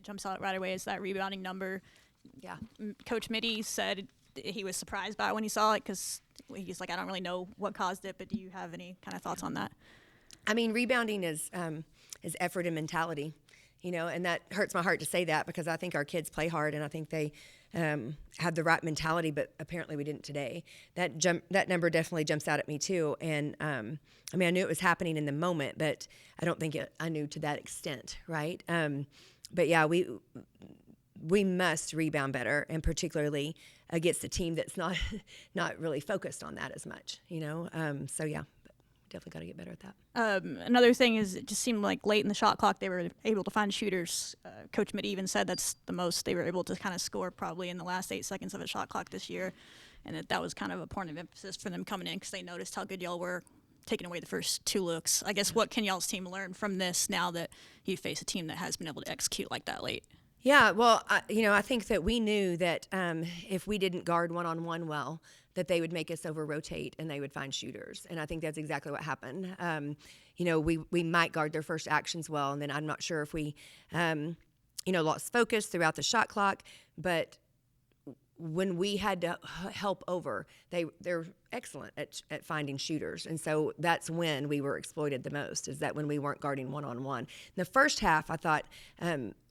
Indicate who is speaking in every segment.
Speaker 1: jumps out right away is that rebounding number.
Speaker 2: Yeah.
Speaker 1: Coach Mitty said he was surprised by it when he saw it because he's like, I don't really know what caused it, but do you have any kind of thoughts on that?
Speaker 2: I mean, rebounding is effort and mentality, and that hurts my heart to say that because I think our kids play hard and I think they have the right mentality, but apparently we didn't today. That number definitely jumps out at me too. And I mean, I knew it was happening in the moment, but I don't think I knew to that extent, right? But yeah, we must rebound better, and particularly against a team that's not really focused on that as much, So yeah, definitely got to get better at that.
Speaker 1: Another thing is it just seemed like late in the shot clock they were able to find shooters. Coach Mitty even said that's the most they were able to kind of score probably in the last 8 seconds of a shot clock this year, and that was kind of a point of emphasis for them coming in because they noticed how good y'all were taking away the first 2 looks. I guess what can y'all's team learn from this now that you face a team that has been able to execute like that late?
Speaker 2: Yeah, well, I think that we knew that if we didn't guard one-on-one well, that they would make us over-rotate and they would find shooters. And I think that's exactly what happened. We might guard their first actions well, and then I'm not sure if we, lost focus throughout the shot clock. But when we had to help over, they're excellent at finding shooters. And so that's when we were exploited the most, is that when we weren't guarding one-on-one. In the first half, I thought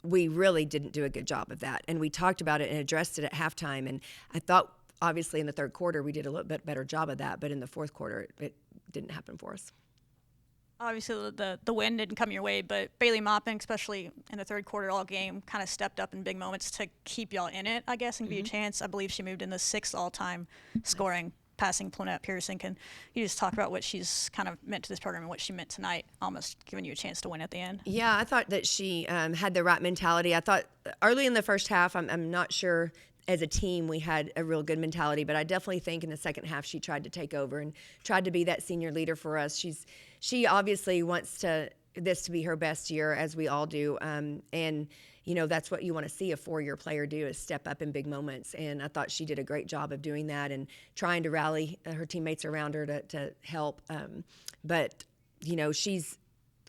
Speaker 2: we really didn't do a good job of that. And we talked about it and addressed it at halftime. And I thought, obviously, in the third quarter, we did a little bit better job of that. But in the fourth quarter, it didn't happen for us.
Speaker 1: Obviously, the win didn't come your way, but Bailey Maupin, especially in the third quarter all game, kind of stepped up in big moments to keep y'all in it, I guess, and give you a chance. I believe she moved in the 6th all-time scoring, passing Plonette Pearson. Can you just talk about what she's kind of meant to this program and what she meant tonight, almost giving you a chance to win at the end?
Speaker 2: Yeah, I thought that she had the right mentality. I thought early in the first half, I'm not sure as a team we had a real good mentality, but I definitely think in the second half she tried to take over and tried to be that senior leader for us. She obviously wants this to be her best year, as we all do, and that's what you want to see a 4-year player do, is step up in big moments. And I thought she did a great job of doing that and trying to rally her teammates around her to help. But she's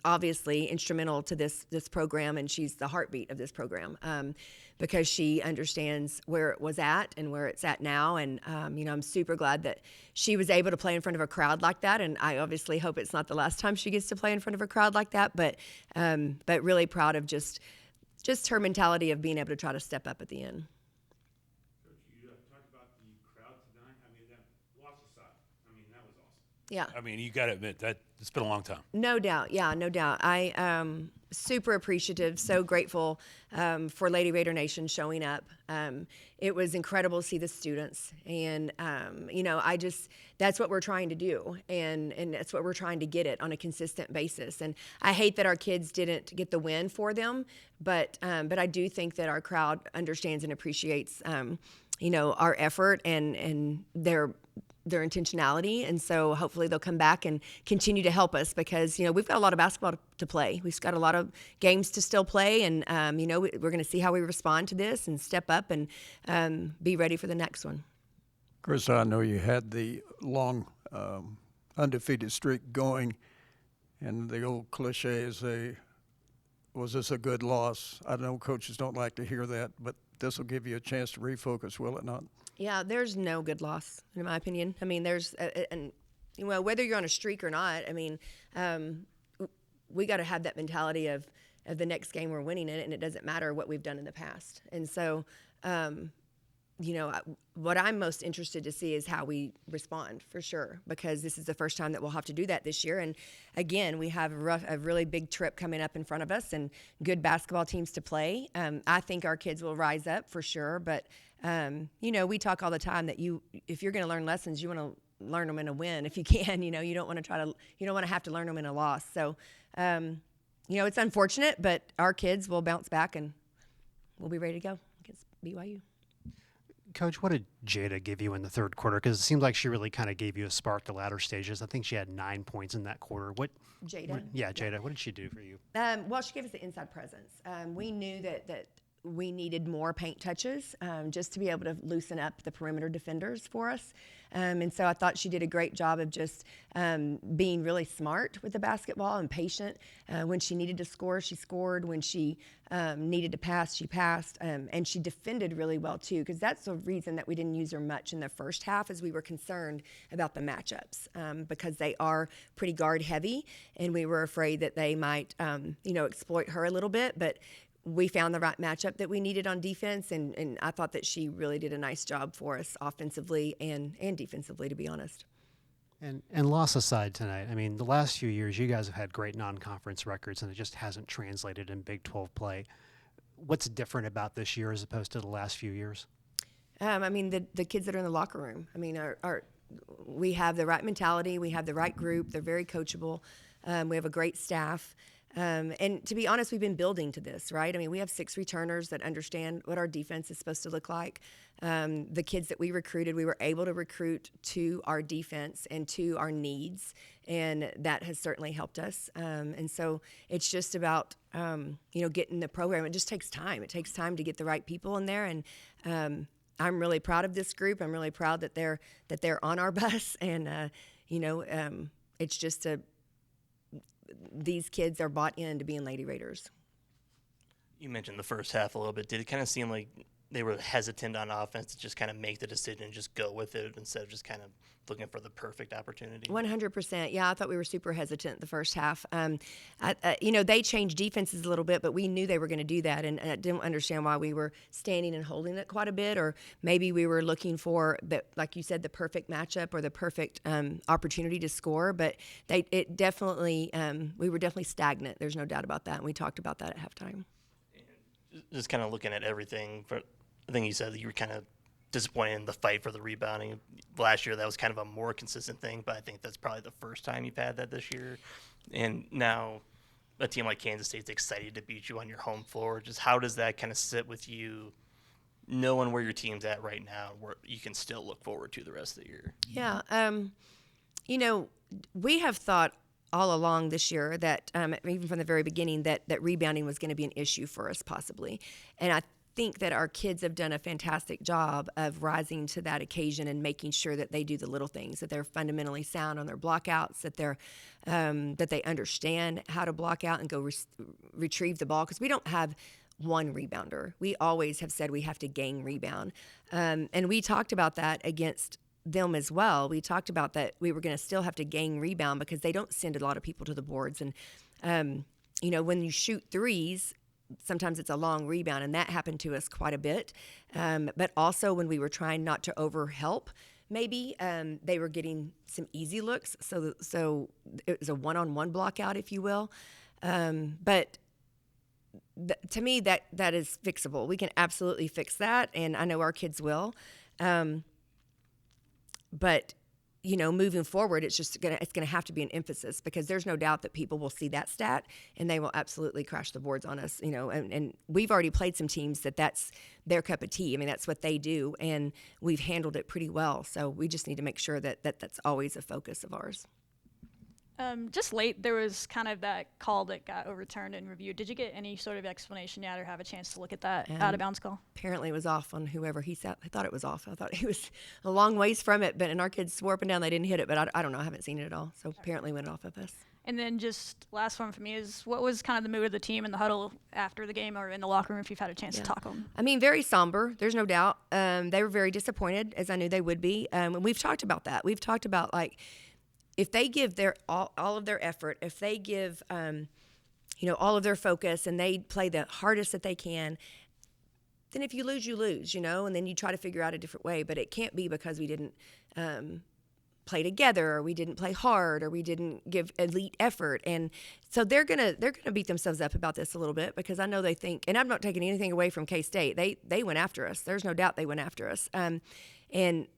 Speaker 2: obviously instrumental to this program, and she's the heartbeat of this program because she understands where it was at and where it's at now. And I'm super glad that she was able to play in front of a crowd like that, and I obviously hope it's not the last time she gets to play in front of a crowd like that, but really proud of just her mentality of being able to try to step up at the end.
Speaker 3: Coach, you talked about the crowd tonight. I mean, that loss aside, I mean, that was awesome.
Speaker 2: Yeah.
Speaker 3: I mean, you got to admit that it's been a long time.
Speaker 2: No doubt. Yeah, no doubt. I super appreciative, so grateful for Lady Raider Nation showing up. It was incredible to see the students, and that's what we're trying to do, and that's what we're trying to get it on a consistent basis. And I hate that our kids didn't get the win for them, but I do think that our crowd understands and appreciates our effort and their intentionality, and so hopefully they'll come back and continue to help us because we've got a lot of basketball to play. We've got a lot of games to still play, and we're going to see how we respond to this and step up and be ready for the next one.
Speaker 4: Chris, I know you had the long undefeated streak going, and the old cliche is was this a good loss? I know coaches don't like to hear that, but this will give you a chance to refocus, will it not?
Speaker 2: Yeah, there's no good loss, in my opinion. I mean, there's, whether you're on a streak or not, I mean, we got to have that mentality of the next game we're winning in it, and it doesn't matter what we've done in the past. And so, what I'm most interested to see is how we respond, for sure, because this is the first time that we'll have to do that this year. And again, we have a really big trip coming up in front of us and good basketball teams to play. I think our kids will rise up for sure, but we talk all the time that if you're going to learn lessons, you want to learn them in a win if you can. You don't want to have to learn them in a loss. So, it's unfortunate, but our kids will bounce back and we'll be ready to go against BYU.
Speaker 5: Coach, what did Jada give you in the third quarter? Because it seemed like she really kind of gave you a spark the latter stages. I think she had 9 points in that quarter.
Speaker 2: Jada?
Speaker 5: Jada. What did she do for you?
Speaker 2: Well, she gave us the inside presence. We knew that we needed more paint touches just to be able to loosen up the perimeter defenders for us. And so I thought she did a great job of just being really smart with the basketball and patient. When she needed to score, she scored. When she needed to pass, she passed. And she defended really well, too, because that's the reason that we didn't use her much in the first half, is we were concerned about the matchups because they are pretty guard heavy, and we were afraid that they might, exploit her a little bit. But we found the right matchup that we needed on defense, and I thought that she really did a nice job for us offensively and defensively, to be honest.
Speaker 5: And loss aside tonight, I mean, the last few years, you guys have had great non-conference records, and it just hasn't translated in Big 12 play. What's different about this year as opposed to the last few years?
Speaker 2: The kids that are in the locker room. We have the right mentality. We have the right group. They're very coachable. We have a great staff. And to be honest, we've been building to this, right? I mean, we have 6 returners that understand what our defense is supposed to look like. The kids that we recruited, we were able to recruit to our defense and to our needs, and that has certainly helped us. And so it's just about, getting the program. It just takes time. It takes time to get the right people in there, and I'm really proud of this group. I'm really proud that they're on our bus, and it's just these kids are bought into being Lady Raiders.
Speaker 6: You mentioned the first half a little bit. Did it kind of seem like they were hesitant on offense to just kind of make the decision and just go with it instead of just kind of looking for the perfect opportunity?
Speaker 2: 100%. Yeah, I thought we were super hesitant the first half. They changed defenses a little bit, but we knew they were going to do that, and I didn't understand why we were standing and holding it quite a bit, or maybe we were looking for, like you said, the perfect matchup or the perfect opportunity to score, but we were definitely stagnant. There's no doubt about that, and we talked about that at halftime.
Speaker 6: Just kind of looking at everything, I think you said that you were kind of disappointed in the fight for the rebounding. Last year, that was kind of a more consistent thing, but I think that's probably the first time you've had that this year. And now a team like Kansas State's excited to beat you on your home floor. Just how does that kind of sit with you, knowing where your team's at right now, where you can still look forward to the rest of the year?
Speaker 2: Yeah. We have thought all along this year that, even from the very beginning, that rebounding was going to be an issue for us possibly. And I think that our kids have done a fantastic job of rising to that occasion and making sure that they do the little things, that they're fundamentally sound on their blockouts, that they understand how to block out and go retrieve the ball, because we don't have one rebounder. We always have said we have to gang rebound. And we talked about that against them as well. We talked about that we were going to still have to gang rebound because they don't send a lot of people to the boards. And, when you shoot threes, sometimes it's a long rebound, and that happened to us quite a bit. But also when we were trying not to overhelp, maybe they were getting some easy looks. So it was a one-on-one block out, if you will. But to me, that is fixable. We can absolutely fix that, and I know our kids will. But moving forward, it's gonna have to be an emphasis, because there's no doubt that people will see that stat and they will absolutely crash the boards on us. And we've already played some teams that's their cup of tea. I mean, that's what they do, and we've handled it pretty well. So we just need to make sure that's always a focus of ours.
Speaker 1: Just late, there was kind of that call that got overturned and reviewed. Did you get any sort of explanation yet, or have a chance to look at that out-of-bounds call?
Speaker 2: Apparently it was off on whoever he sat. I thought it was off. I thought he was a long ways from it, and our kids swore up and down they didn't hit it, but I don't know. I haven't seen it at all. So apparently it went off of us.
Speaker 1: And then just last one for me is, what was kind of the mood of the team in the huddle after the game, or in the locker room, if you've had a chance to talk to them?
Speaker 2: I mean, very somber. There's no doubt. They were very disappointed, as I knew they would be. And we've talked about that. We've talked about, if they give their all of their effort, if they give all of their focus, and they play the hardest that they can, then if you lose, you lose, and then you try to figure out a different way. But it can't be because we didn't play together, or we didn't play hard, or we didn't give elite effort. And so they're gonna beat themselves up about this a little bit, because I know they think, and I'm not taking anything away from K-State. They went after us. There's no doubt they went after us. And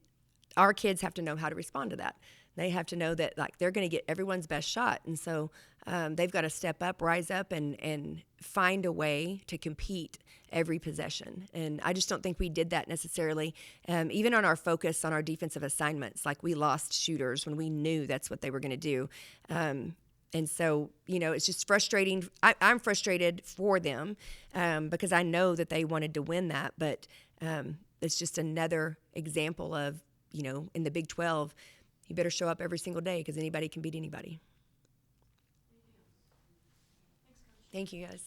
Speaker 2: our kids have to know how to respond to that. They have to know that they're going to get everyone's best shot. And so they've got to step up, rise up, and find a way to compete every possession. And I just don't think we did that necessarily. Even on our focus on our defensive assignments, we lost shooters when we knew that's what they were going to do. And And so, it's just frustrating. I'm frustrated for them because I know that they wanted to win that. But it's just another example of, in the Big 12, you better show up every single day because anybody can beat anybody. Thank you, guys.